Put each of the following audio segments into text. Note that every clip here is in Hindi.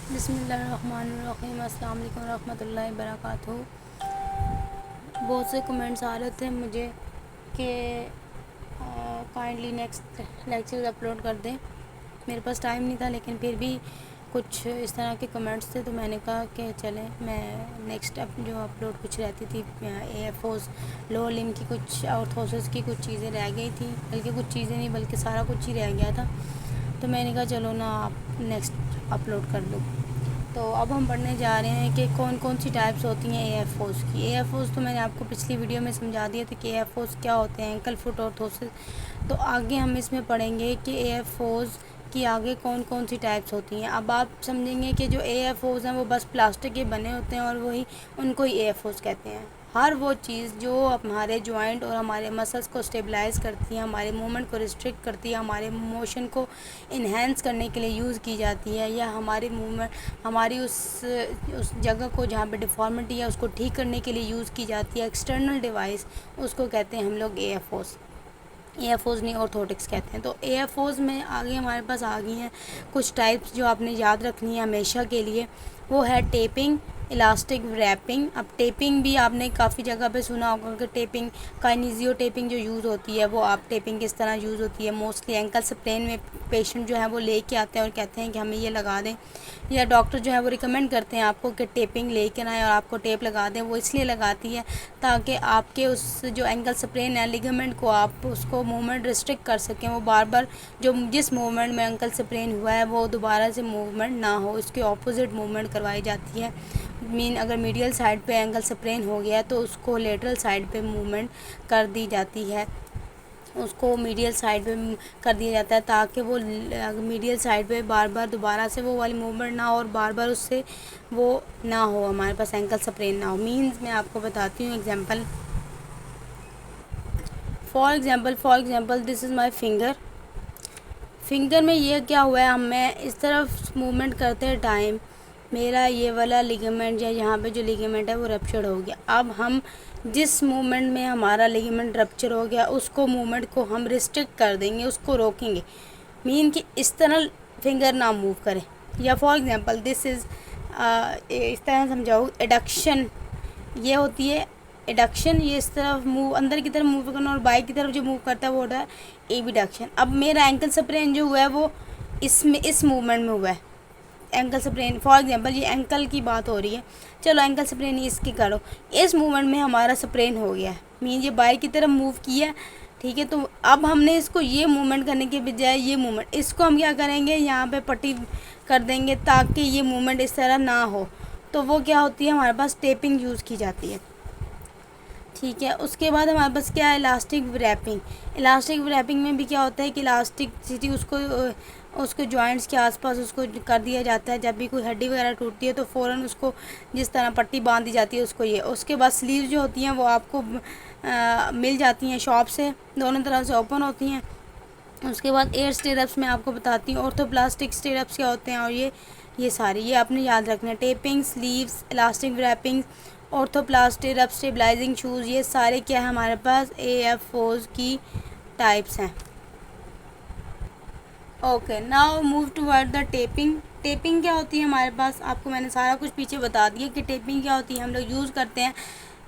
बिस्मिल्लाहिर्रहमानिर्रहीम। अस्सलाम वालेकुम रहमतुल्लाहि बरकातहू। बहुत से कमेंट्स आ रहे थे मुझे कि काइंडली नेक्स्ट लेक्चर्स अपलोड कर दें। मेरे पास टाइम नहीं था, लेकिन फिर भी कुछ इस तरह के कमेंट्स थे तो मैंने कहा कि चलें मैं नेक्स्ट जो अपलोड कुछ रहती थी AFOs लोअर लिम्ब की कुछ ऑर्थोसिस की कुछ चीज़ें रह गई थी, बल्कि कुछ चीज़ें नहीं बल्कि सारा कुछ ही रह गया था। तो मैंने कहा चलो ना आप नेक्स्ट अपलोड कर दूँ। तो अब हम पढ़ने जा रहे हैं कि कौन कौन सी टाइप्स होती हैं AFOs की। AFOs तो मैंने आपको पिछली वीडियो में समझा दिया था कि AFOs क्या होते हैं, एंकल फुट ऑर्थोसिस। तो आगे हम इसमें पढ़ेंगे कि AFOs की आगे कौन कौन सी टाइप्स होती हैं। अब आप समझेंगे कि जो AFOs हैं वो बस प्लास्टिक के बने होते हैं और वही उनको ही AFOs कहते हैं। हर वो चीज़ जो हमारे जॉइंट और हमारे मसल्स को स्टेबलाइज़ करती है, हमारे मूवमेंट को रिस्ट्रिक्ट करती है, हमारे मोशन को इन्हेंस करने के लिए यूज़ की जाती है, या हमारी मूवमेंट हमारी उस जगह को जहाँ पे डिफ़ॉर्मिटी है उसको ठीक करने के लिए यूज़ की जाती है, एक्सटर्नल डिवाइस, उसको कहते हैं हम लोग AFOs नहीं ऑर्थोटिक्स कहते हैं। तो AFOs में आगे हमारे पास आ गई हैं कुछ टाइप्स जो आपने याद रखनी है हमेशा के लिए। वो है टेपिंग, इलास्टिक रैपिंग। अब टेपिंग भी आपने काफ़ी जगह पे सुना होगा कि टेपिंग काइनेसियो टेपिंग जो यूज़ होती है वो आप टेपिंग किस तरह यूज़ होती है। मोस्टली एंकल स्प्रेन में पेशेंट जो है वो लेके आते हैं और कहते हैं कि हमें ये लगा दें, या डॉक्टर जो है वो रिकमेंड करते हैं आपको कि टेपिंग लेके आएँ और आपको टेप लगा दें। वो इसलिए लगाती है ताकि आपके उस जो एंकल स्प्रेन है लिगामेंट को आप उसको मूवमेंट रिस्ट्रिक्ट कर सकें, वो बार बार जो जिस मूवमेंट में एंकल स्प्रेन हुआ है वो दोबारा से मूवमेंट ना हो, उसके ऑपोजिट मूवमेंट करवाई जाती है। अगर मीडियल साइड पे एंकल स्प्रेन हो गया है तो उसको लेटरल साइड पे मूवमेंट कर दी जाती है, उसको मीडियल साइड पे कर दिया जाता है ताकि वो मीडियल साइड पे बार बार दोबारा से वो वाली मूवमेंट ना हो और बार बार उससे वो ना हो, हमारे पास एंकल स्प्रेन ना हो। मीन्स मैं आपको बताती हूँ example. For example this is my finger में ये क्या हुआ है, मैं इस तरफ मूवमेंट करते टाइम मेरा ये वाला लिगामेंट या यहाँ पे जो लिगामेंट है वो रप्चर हो गया। अब हम जिस मूवमेंट में हमारा लिगामेंट रप्चर हो गया उसको मूवमेंट को हम रिस्ट्रिक्ट कर देंगे, उसको रोकेंगे। मीन कि इस तरह फिंगर ना मूव करे। या फॉर एग्जांपल दिस इज़ इस तरह समझाओ, एडक्शन ये होती है एडक्शन, ये इस तरफ मूव अंदर की तरफ मूव करना और बाइक की तरफ जो मूव करता है वो होता है एबडक्शन। अब मेरा एंकल स्प्रेन जो हुआ है वो इसमें इस मूवमेंट में हुआ है। एंकल स्प्रेन फॉर एग्जांपल ये एंकल की बात हो रही है, चलो एंकल स्प्रेन इसकी करो, इस मूवमेंट में हमारा स्प्रेन हो गया है, मीन ये बाइक की तरफ मूव किया, ठीक है। तो अब हमने इसको ये मूवमेंट करने के बजाय ये मूवमेंट इसको हम क्या करेंगे, यहाँ पे पट्टी कर देंगे ताकि ये मूवमेंट इस तरह ना हो। तो वो क्या होती है, हमारे पास टेपिंग यूज़ की जाती है, ठीक है। उसके बाद हमारे पास क्या है, इलास्टिक रैपिंग में भी क्या होता है कि इलास्टिसिटी उसको जॉइंट्स के आसपास उसको कर दिया जाता है। जब भी कोई हड्डी वगैरह टूटती है तो फ़ौरन उसको जिस तरह पट्टी बांध दी जाती है उसको ये। उसके बाद स्लीव जो होती हैं वो आपको मिल जाती हैं शॉप से, दोनों तरह से ओपन होती हैं। उसके बाद एयर स्टिरप्स मैं आपको बताती हूँ, ऑर्थोप्लास्टिक स्टिरप्स क्या होते हैं, और ये सारी ये आपने याद रखना है। Taping, sleeves, elastic wrapping, orthoplastic rub stabilising shoes, ये सारे क्या है हमारे पास AFOs की टाइप्स हैं। Okay, now move toward the taping क्या होती है हमारे पास, आपको मैंने सारा कुछ पीछे बता दिया कि टेपिंग क्या होती है। हम लोग यूज़ करते हैं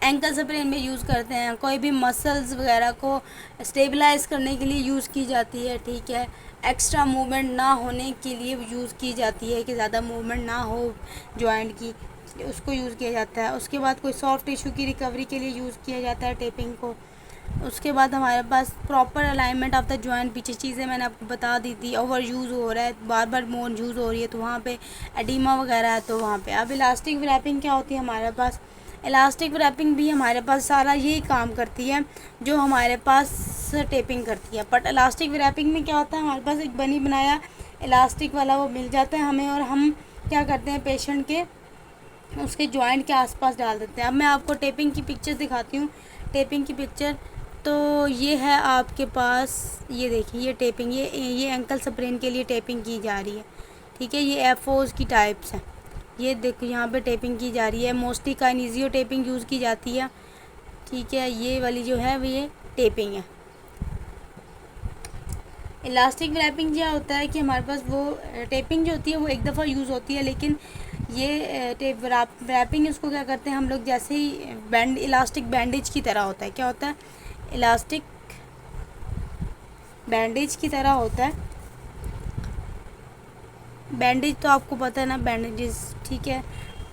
एंकल स्प्रेन में यूज़ करते हैं, कोई भी मसल्स वगैरह को स्टेबलाइज करने के लिए यूज़ की जाती है, ठीक है। एक्स्ट्रा मूवमेंट ना होने के लिए यूज़ की जाती है कि ज़्यादा मूवमेंट ना हो जॉइंट की, उसको यूज़ किया जाता है। उसके बाद कोई सॉफ्ट टिश्यू की रिकवरी के लिए यूज़ किया जाता है टेपिंग को। उसके बाद हमारे पास proper alignment of the joint, पीछे चीज़ें मैंने आपको बता दी थी। ओवर यूज़ हो रहा है, बार बार मोन यूज़ हो रही है तो वहाँ पे एडिमा वगैरह है तो वहाँ पे। अब इलास्टिक रैपिंग क्या होती है हमारे पास, इलास्टिक रैपिंग भी हमारे पास सारा यही काम करती है जो हमारे पास टेपिंग करती है। बट इलास्टिक रैपिंग में क्या होता है, हमारे पास एक बनी बनाया इलास्टिक वाला वो मिल जाता है हमें, और हम क्या करते हैं पेशेंट के उसके जॉइंट के आसपास डाल देते हैं। अब मैं आपको टेपिंग की पिक्चर दिखाती हूँ। टेपिंग की पिक्चर तो ये है आपके पास, ये देखिए ये टेपिंग, ये एंकल स्प्रेन के लिए टेपिंग की जा रही है, ठीक है। ये AFOs की टाइप्स हैं, ये देखो यहाँ पे टेपिंग की जा रही है। मोस्टली काइनेसियो टेपिंग यूज़ की जाती है, ठीक है। ये वाली जो है वो ये टेपिंग है। इलास्टिक रैपिंग क्या होता है कि हमारे पास वो टेपिंग जो होती है वो एक दफ़ा यूज़ होती है, लेकिन ये टेप रैपिंग इसको क्या करते हैं हम लोग, जैसे ही बैंड इलास्टिक बैंडेज की तरह होता है। क्या होता है? इलास्टिक बैंडेज की तरह होता है। बैंडेज तो आपको पता है ना, बैंडेजेस, ठीक है।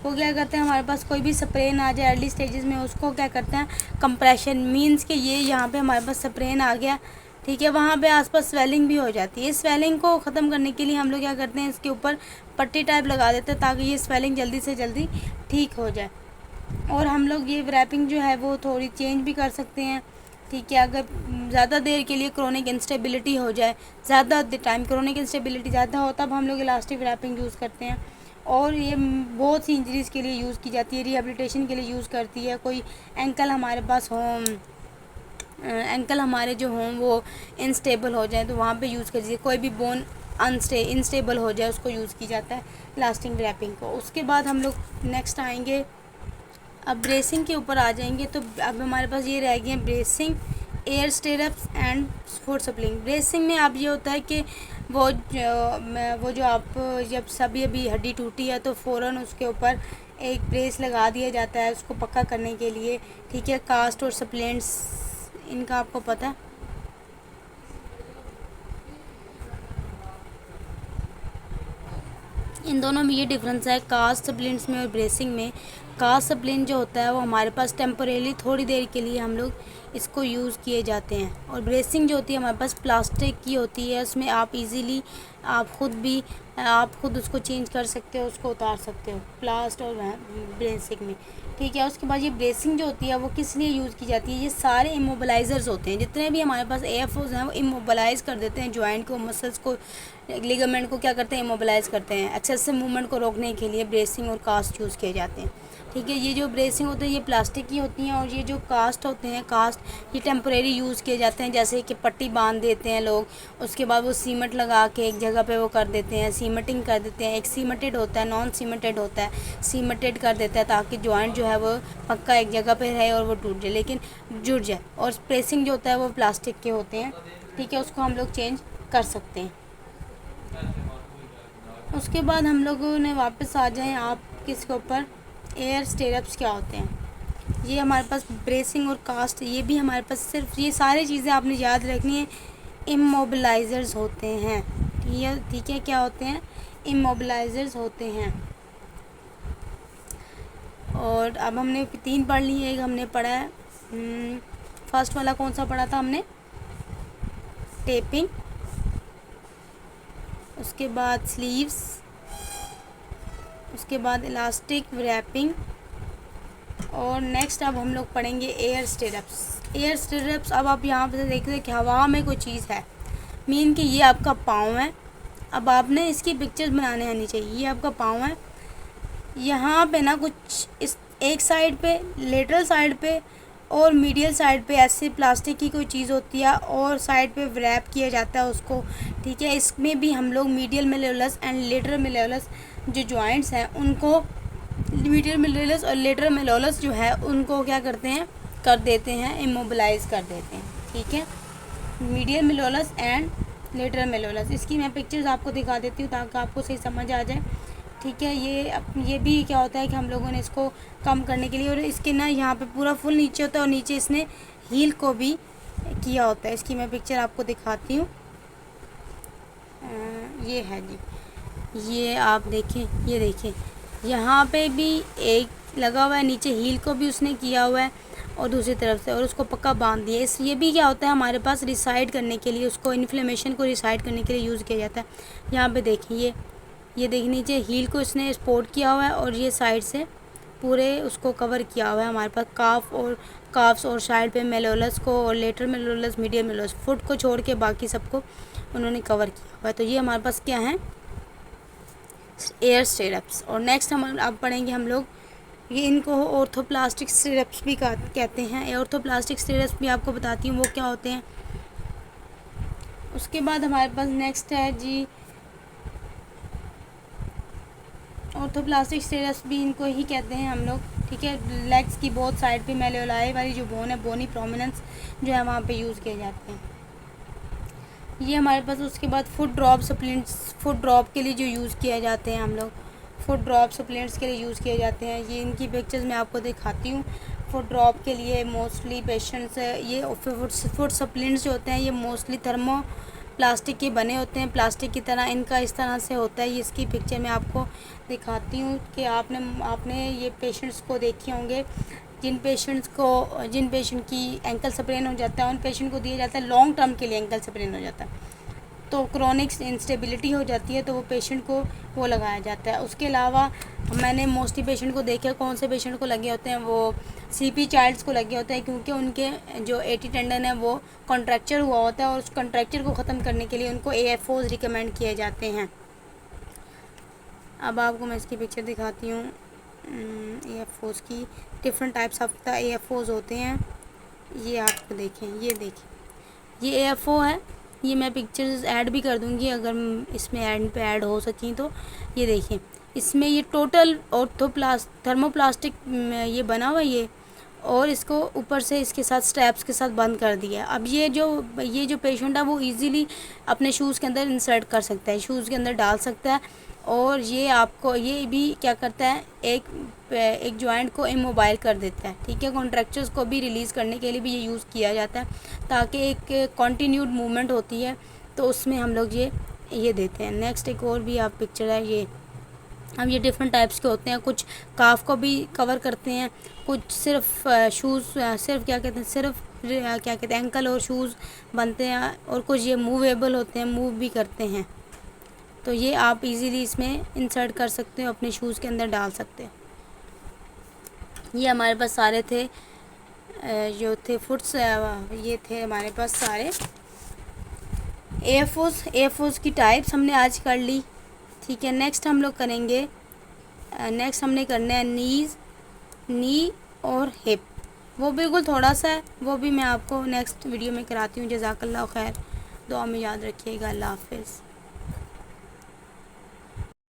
वो क्या करते हैं, हमारे पास कोई भी स्प्रेन आ जाए अर्ली स्टेजेस में, उसको क्या करते हैं कंप्रेशन, मींस कि ये यहाँ पे हमारे पास स्प्रेन आ गया, ठीक है, वहाँ पे आसपास स्वेलिंग भी हो जाती है। इस स्वेलिंग को ख़त्म करने के लिए हम लोग क्या करते हैं, इसके ऊपर पट्टी टाइप लगा देते हैं ताकि ये स्वेलिंग जल्दी से जल्दी ठीक हो जाए। और हम लोग ये रैपिंग जो है वो थोड़ी चेंज भी कर सकते हैं, ठीक है। अगर ज़्यादा देर के लिए क्रोनिक इंस्टेबिलिटी हो जाए, ज़्यादा टाइम क्रोनिक इंस्टेबिलिटी ज़्यादा हो, तब हम लोग इलास्टिक रैपिंग यूज़ करते हैं। और ये बहुत सी इंजरीज़ के लिए यूज़ की जाती है, रिहेबिलिटेशन के लिए यूज़ करती है। कोई एंकल हमारे पास हो, एंकल हमारे जो हों वो इनस्टेबल हो जाए तो वहाँ पे यूज़ कर दीजिए। कोई भी बोन इनस्टेबल हो जाए उसको यूज़ की जाता है इलास्टिक रैपिंग को। उसके बाद हम लोग नेक्स्ट आएंगे, अब ब्रेसिंग के ऊपर आ जाएंगे। तो अब हमारे पास ये रह गए हैं bracing, air stirrups and foot sapling. Bracing में अब ये होता है कि वो जो आप जब सभी अभी हड्डी टूटी है तो फ़ौरन उसके ऊपर एक ब्रेस लगा दिया जाता है उसको पक्का करने के लिए, ठीक है। कास्ट और सप्लेंट्स, इनका आपको पता है। इन दोनों में ये डिफरेंस है कास्ट सप्लिंट्स में और ब्रेसिंग में। कास्ट सप्लिंट जो होता है वो हमारे पास टेम्परेली थोड़ी देर के लिए हम लोग इसको यूज़ किए जाते हैं, और ब्रेसिंग जो होती है हमारे पास प्लास्टिक की होती है। उसमें आप इजीली आप खुद उसको चेंज कर सकते हो, उसको उतार सकते हो प्लास्ट और ब्रेसिंग में, ठीक है। उसके बाद ये ब्रेसिंग जो होती है वो किस लिए यूज़ की जाती है, ये सारे इमोबलाइजर्स होते हैं जितने भी हमारे पास एएफओज हैं वो इमोबलाइज कर देते हैं जॉइंट को, मसल्स को, लिगामेंट को क्या करते हैं इमोबलाइज करते हैं। एक्सेसिव मूवमेंट को रोकने के लिए ब्रेसिंग और कास्ट यूज़ किए जाते हैं, ठीक है। ये जो ब्रेसिंग होते हैं ये प्लास्टिक की होती हैं, और ये जो कास्ट होते हैं, कास्ट ये टेम्परेरी यूज़ किए जाते हैं, जैसे कि पट्टी बांध देते हैं लोग, उसके बाद वो सीमेंट लगा के एक जगह पे वो कर देते हैं, सीमेंटिंग कर देते हैं। एक सीमेंटेड होता है, नॉन सीमेंटेड होता है। सीमेंटेड कर देता है ताकि जॉइंट जो है वो पक्का एक जगह पे रहे और वो टूट जाए, लेकिन जुड़ जाए। और प्रेसिंग जो होता है वो प्लास्टिक के होते हैं, ठीक है, उसको हम लोग चेंज कर सकते हैं। उसके बाद हम लोगों ने वापस आ जाएं आप किसके ऊपर, एयर स्टिरअप्स क्या होते हैं। ये हमारे पास ब्रेसिंग और कास्ट, ये भी हमारे पास सिर्फ ये सारी चीज़ें आपने याद रखनी है, इमोबिलाइजर्स होते हैं, ठीक है। क्या होते हैं? इमोबिलाइजर्स होते हैं। और अब हमने 3 पढ़ लिए। एक हमने पढ़ा है, फर्स्ट वाला कौन सा पढ़ा था हमने, टेपिंग, उसके बाद स्लीव्स, उसके बाद इलास्टिक रैपिंग, और नेक्स्ट अब हम लोग पढ़ेंगे एयर स्टिरअप्स। एयर स्टिरअप्स, अब आप यहाँ पे देख रहे हैं कि हवा में कोई चीज़ है, मीन कि ये आपका पाँव है। अब आपने इसकी पिक्चर्स बनाने आनी चाहिए। ये आपका पाँव है, यहाँ पे ना कुछ इस एक साइड पे, लेटरल साइड पे और मीडियल साइड पे ऐसे प्लास्टिक की कोई चीज़ होती है और साइड पे रैप किया जाता है उसको, ठीक है। इसमें भी हम लोग मीडियल मेल्योलस एंड लेटरल मेल्योलस जो जॉइंट्स हैं उनको, मीडियल मेल्योलस और लेटरल मेल्योलस जो है उनको क्या करते हैं, कर देते हैं, इमोबिलाइज कर देते हैं, ठीक है। मीडियल मेल्योलस एंड लेटरल मेल्योलस, इसकी मैं पिक्चर्स आपको दिखा देती हूँ ताकि आपको सही समझ आ जाए, ठीक है। ये भी क्या होता है कि हम लोगों ने इसको कम करने के लिए, और इसके ना यहाँ पे पूरा फुल नीचे होता है और नीचे इसने हील को भी किया होता है। इसकी मैं पिक्चर आपको दिखाती हूँ, ये है जी, ये आप देखें, ये देखें यहाँ पे भी एक लगा हुआ है, नीचे हील को भी उसने किया हुआ है और दूसरी तरफ से, और उसको पक्का बांध दिया। इस ये भी क्या होता है हमारे पास रिसाइड करने के लिए, उसको इन्फ्लेमेशन को रिसाइड करने के लिए यूज़ किया जाता है। यहाँ पे देखें, ये देखिए नीचे हील को इसने सपोर्ट किया हुआ है और ये साइड से पूरे उसको कवर किया हुआ है हमारे पास, काफ्स और साइड पे मेलोलस को और लेटर मेलोलस, मीडियम मेलोलस, फुट को छोड़ के बाकी सबको उन्होंने कवर किया हुआ है। तो ये हमारे पास क्या है, एयर स्टिरअप्स। और नेक्स्ट हम अब पढ़ेंगे हम लोग, ये इनको ऑर्थोप्लास्टिक स्टिरअप्स भी कहते हैं। ऑर्थोप्लास्टिक स्टिरअप्स भी आपको बताती हूँ वो क्या होते हैं। उसके बाद हमारे पास नेक्स्ट है जी, ऑर्थोप्लास्टिक स्टिरअप्स भी इनको ही कहते हैं हम लोग, ठीक है। लेग्स की बोथ साइड पे मेल्योलाई वाली जो बोन है, बोनी प्रोमिनेंस जो है वहाँ पे यूज़ किए जाते हैं। ये हमारे पास उसके बाद foot drop supplements, foot drop के लिए जो यूज़ किए जाते हैं हम लोग, फुट ड्रॉप सप्लीमेंट्स के लिए यूज़ किए जाते हैं। ये इनकी पिक्चर्स मैं आपको दिखाती हूँ। फुट ड्रॉप के लिए मोस्टली पेशेंट्स, ये फुट सप्लीमेंट्स जो होते हैं ये मोस्टली थर्मो प्लास्टिक के बने होते हैं, प्लास्टिक की तरह इनका इस तरह से होता है। इसकी पिक्चर मैं आपको दिखाती हूँ कि आपने ये पेशेंट्स को देखे होंगे, जिन पेशेंट की एंकल स्प्रेन हो जाता है, उन पेशेंट को दिया जाता है लॉन्ग टर्म के लिए एंकल स्प्रेन हो जाता है, तो क्रोनिक इंस्टेबिलिटी हो जाती है, तो वो पेशेंट को वो लगाया जाता है। उसके अलावा मैंने मोस्टली पेशेंट को देखा, कौन से पेशेंट को लगे होते हैं, वो सीपी चाइल्ड्स को लगे होते हैं, क्योंकि उनके जो एटी टेंडन है वो कॉन्ट्रैक्चर हुआ होता है और उस कॉन्ट्रैक्चर को ख़त्म करने के लिए उनको AFOs रिकमेंड किए जाते हैं। अब आपको मैं इसकी पिक्चर दिखाती हूँ। AFOs की different types of the AFOs होते हैं। ये आपको देखें, ये देखें, ये AFO है। ये मैं पिक्चर्स ऐड भी कर दूँगी अगर इसमें एंड पे ऐड हो सकें तो। ये देखिए, इसमें ये टोटल थर्मोप्लास्टिक ये बना हुआ ये, और इसको ऊपर से इसके साथ स्ट्रैप्स के साथ बंद कर दिया। अब ये जो पेशेंट है वो इजीली अपने शूज़ के अंदर इंसर्ट कर सकता है, शूज़ के अंदर डाल सकता है। और ये आपको ये भी क्या करता है, एक जॉइंट को इमोबाइल कर देता है, ठीक है। कॉन्ट्रैक्चर्स को भी रिलीज़ करने के लिए भी ये यूज़ किया जाता है, ताकि एक कंटिन्यूड मूवमेंट होती है, तो उसमें हम लोग ये देते हैं। नेक्स्ट एक और भी आप पिक्चर है ये। अब ये डिफरेंट टाइप्स के होते हैं, कुछ काफ को भी कवर करते हैं, कुछ सिर्फ शूज़, सिर्फ क्या कहते हैं, सिर्फ क्या कहते हैं एंकल और शूज़ बनते हैं, और कुछ ये मूवेबल होते हैं, मूव भी करते हैं। तो ये आप इजीली इसमें इंसर्ट कर सकते हो, अपने शूज़ के अंदर डाल सकते हो। ये हमारे पास सारे थे जो थे फुट्स, ये थे हमारे पास सारे AFOs की टाइप्स हमने आज कर ली, ठीक है। नेक्स्ट हम लोग करेंगे, नेक्स्ट हमने करना है नी और हिप। वो बिल्कुल थोड़ा सा है, वो भी मैं आपको नेक्स्ट वीडियो में कराती हूँ। जज़ाकल्लाह खैर, दुआ में याद रखिएगा। अल्लाह हाफ़िज़।